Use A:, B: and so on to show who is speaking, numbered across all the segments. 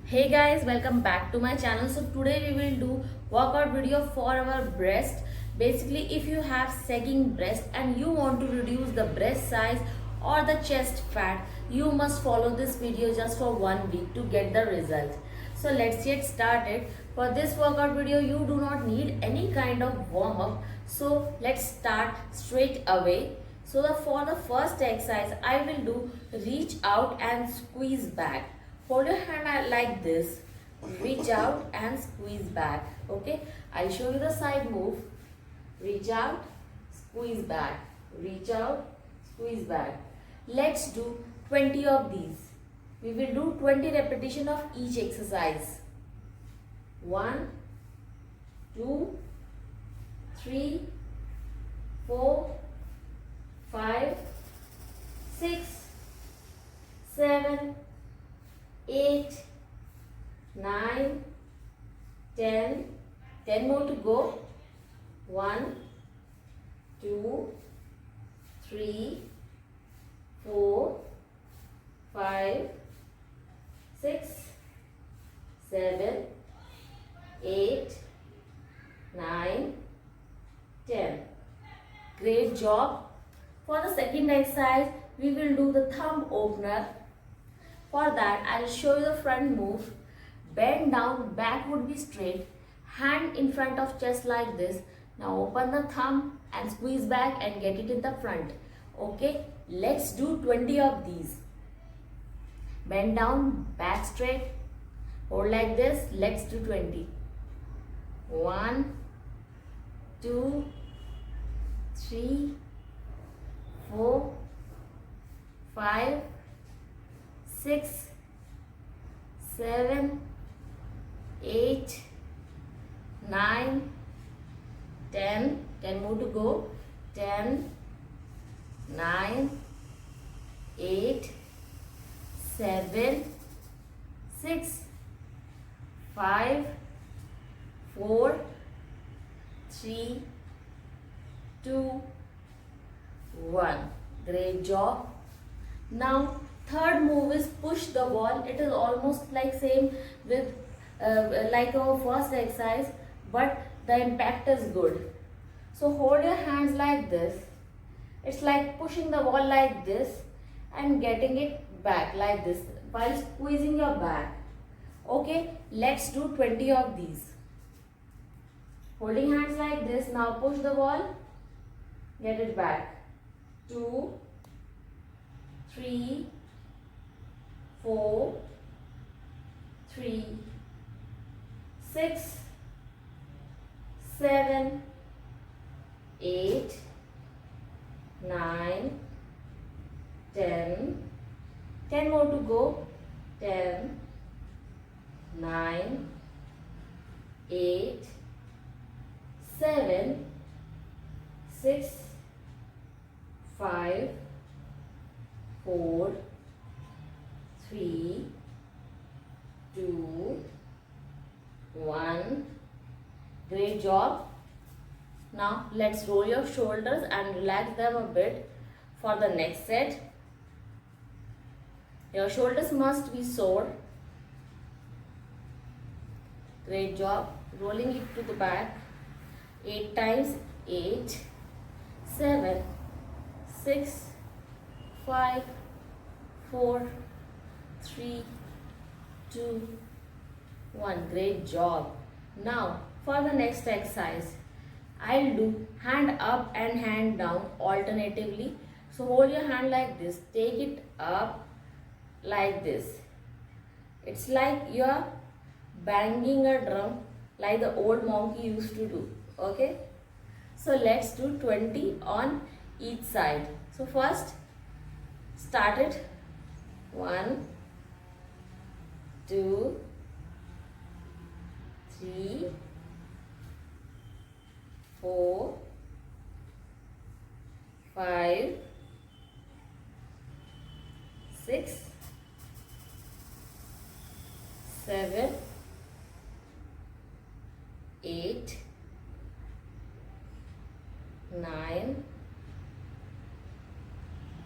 A: Hey guys, welcome back to my channel. So today we will do workout video for our breast. Basically, if you have sagging breast and you want to reduce the breast size or the chest fat, you must follow this video just for 1 week to get the result. So let's get started. For this workout video, you do not need any kind of warm up. So let's start straight away. So for the first exercise, I will do reach out and squeeze back. Hold your hand like this, reach out and squeeze back. Okay, I'll show you the side move. Reach out, squeeze back, reach out, squeeze back. Let's do 20 of these. We will do 20 repetition of each exercise. 1, 2, 3, 4, 5, 6, 7, 8, 9, 10, 10 more to go. 1, 2, 3, 4, 5, 6, 7, 8, 9, 10. Great job. For the second exercise, we will do the thumb opener. For that, I will show you the front move. Bend down, back would be straight. Hand in front of chest like this. Now open the thumb and squeeze back and get it in the front. Okay, let's do 20 of these. Bend down, back straight. Hold like this. Let's do 20. 1, 2, 3, 4, 5, 6, 7, 8, 9, 10, 10 more to go. 10, 9, 8, 7, 6, 5, 4, 3, 2, 1. Great job. Now third move is push the wall. It is almost like same with like our first exercise, but the impact is good. So hold your hands like this. It's like pushing the wall like this and getting it back like this while squeezing your back. Okay, let's do 20 of these. Holding hands like this. Now push the wall, get it back. 2, 3, 4, 3, 6, 7, 8, 9, 10, 10 more to go. 10, 9, 8, 7, 6, 5, 4, 3, 2, 1. Great job. Now let's roll your shoulders and relax them a bit for the next set. Your shoulders must be sore. Great job. Rolling it to the back. 8 times. 8, 7, 6, 5, 4, 3, 2, 1. Great job. Now for the next exercise, I'll do hand up and hand down alternatively. So hold your hand like this. Take it up like this. It's like you're banging a drum like the old monkey used to do. Okay. So let's do 20 on each side. So first, start it. 1, 2, 3, 4, 5, 6, 7, 8, 9,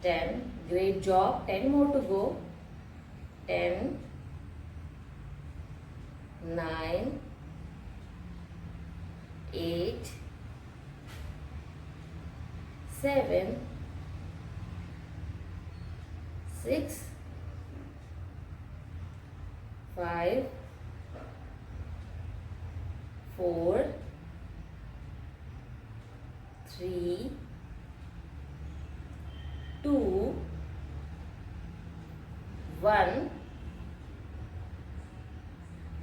A: 10. Great job. 10 more to go. 10, 9, 8, 7, 6, 5, 4, 3, 2, 1.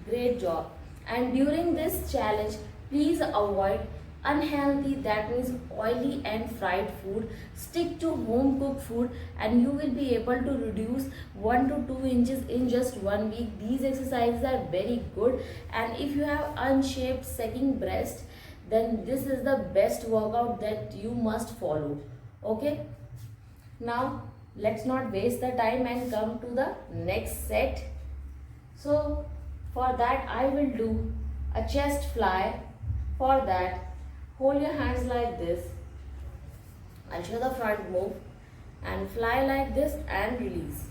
A: Great job. And during this challenge, please avoid unhealthy, that means oily and fried food. Stick to home cooked food and you will be able to reduce 1 to 2 inches in just 1 week. These exercises are very good, and if you have unshaped sagging breast, then this is the best workout that you must follow. Okay, now let's not waste the time and come to the next set. So for that I will do a chest fly. For that, hold your hands like this. I'll show the front move and fly like this and release.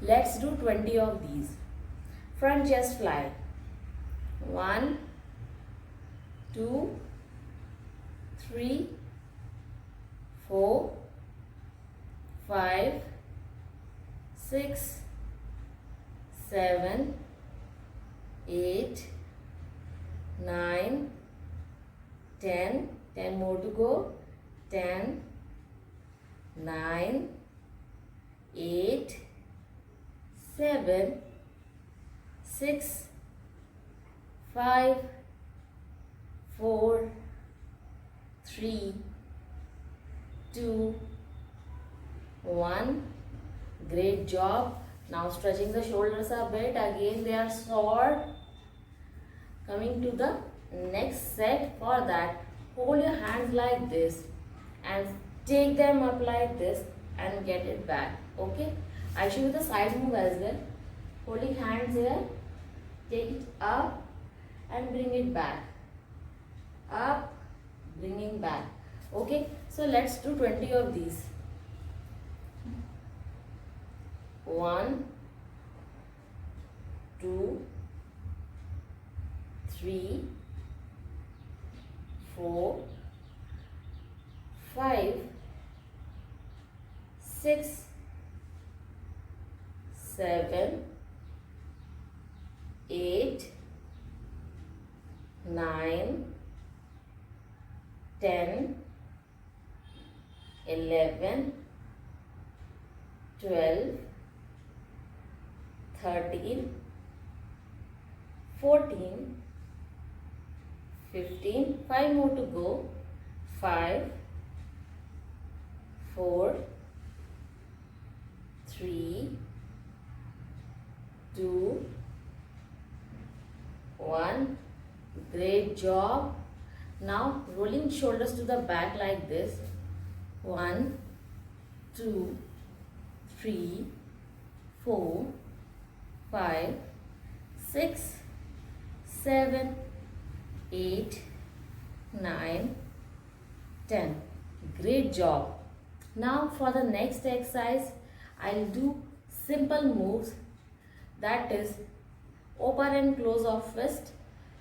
A: Let's do 20 of these. Front chest fly. 1, 2, 3, 4, 5, 6, 7, 8, 9, 10, 10 more to go. 10, 9, 8, 7, 6, 5, 4, 3, 2, 1. Great job. Now stretching the shoulders a bit. Again they are short. Coming to the next set. For that, hold your hands like this and take them up like this and get it back. Okay, I'll show you the side move as well. Holding hands here, take it up and bring it back. Up, bringing back. Okay, so let's do 20 of these. 1, 2, 3, 4, 5, 6, 7, 8, 9, 10, 11, 12, 13, 14, 15, 5 more to go. 5, 4, 3, 2, 1. Great job. Now rolling shoulders to the back like this. 1, 2, 3, 4, 5, 6, 7, 8, 9, 10. Great job. Now for the next exercise, I'll do simple moves, that is open and close of fist.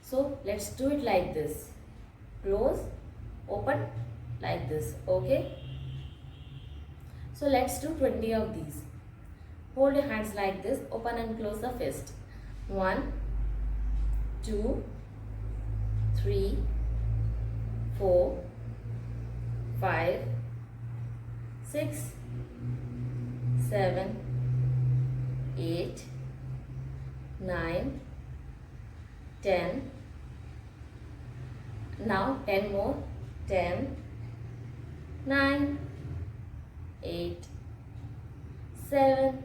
A: So let's do it like this. Close, open, like this. Okay. So let's do 20 of these. Hold your hands like this, open and close the fist. 1, 2, 3, 4, 5, 6, 7, 8, 9, 10. Now 10 more. 10, 9, 8, 7,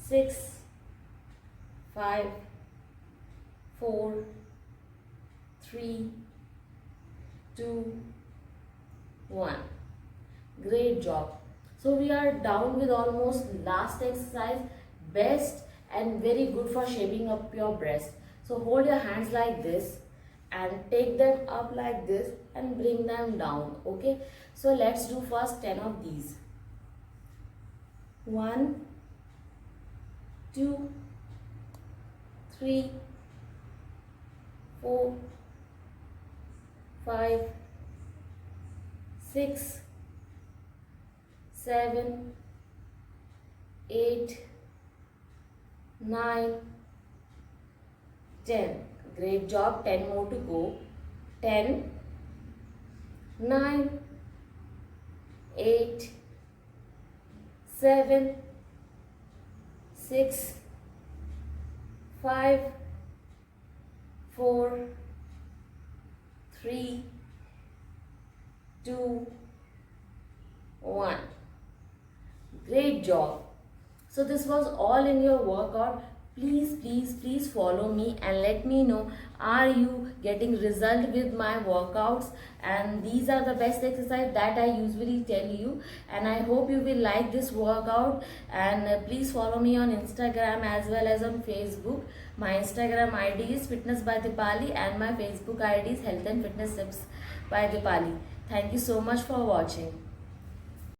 A: 6, 5, 4, 3, 2, 1. Great job. So we are down with almost last exercise, best and very good for shaping up your breast. So hold your hands like this and take them up like this and bring them down. Okay, so let's do first 10 of these. 1, 2, 3, 4, 5, 6, 7, 8, 9, 10. Great job. 10 more to go. 10, 9, 8, 7, 6, 5, 4, 3, 2, 1. Great job. So this was all in your workout. Please follow me and let me know, are you getting result with my workouts? And these are the best exercise that I usually tell you, and I hope you will like this workout. And please follow me on Instagram as well as on Facebook. My Instagram ID is fitness by Dipali and my Facebook ID is health and fitness tips by Dipali. Thank you so much for watching.